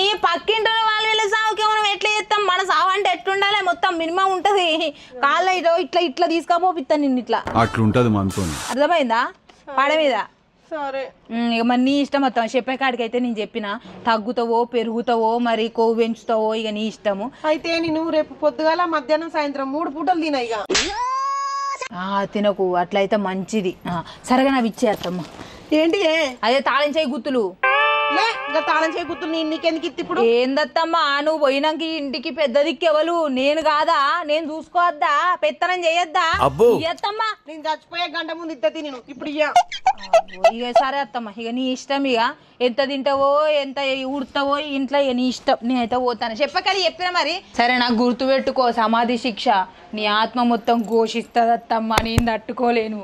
ఈ పక్కింటి వాళ్ళు వీళ్ళ సావుకి మనం ఎట్లా చేస్తాం? మన సావు అంటే ఎట్లుండాలి? మొత్తం మినిమం ఉంటది. కాళ్ళ ఇట్లా ఇట్లా తీసుకపోపిస్తాను నిన్ను ఇట్లా అట్లుంటది మనతో. అర్థమైందా? పడ మీద సరే ఇక మరి నీ ఇష్టం. మొత్తం చెప్పే కాడికి అయితే నేను చెప్పిన తగ్గుతావో పెరుగుతావో మరి కొవ్వు పెంచుతావో ఇక నీ ఇష్టము. అయితే నేను రేపు పొద్దుగాల మధ్యాహ్నం సాయంత్రం 3 పూటలు తిన ఇక. తినకు, అట్లయితే మంచిది. సరేగా నావి ఇచ్చేత్తమ్మ. ఏంటి అదే తాళించాయి గుత్తులు. లే ఇంకా తాళం చేయి గుర్తు నీకెందుకు ఇత్తి ఇప్పుడు? ఏందత్తమ్మా నువ్వు పోయినాక ఇంటికి పెద్ద దిక్కెవలు? నేను కాదా? నేను చూసుకోవద్దా? పెత్తనం చేయొద్దా? ఇయ్యత్తమ్మా. నేను చచ్చిపోయే గంట ముందు ఇత్త తిను ఇప్పుడు ఇయ్య. ఇక సరే అత్తమ్మ, ఇక నీ ఇష్టం. ఇక ఎంత తింటావో ఎంత ఉడతావో ఇంట్లో ఇక నీ ఇష్టం. నేనైతే పోతాను. చెప్పకని చెప్పిన మరి. సరే నాకు గుర్తు పెట్టుకో, సమాధి శిక్ష నీ ఆత్మ మొత్తం ఘోషిస్తుంది అత్తమ్మ. నేను తట్టుకోలేను.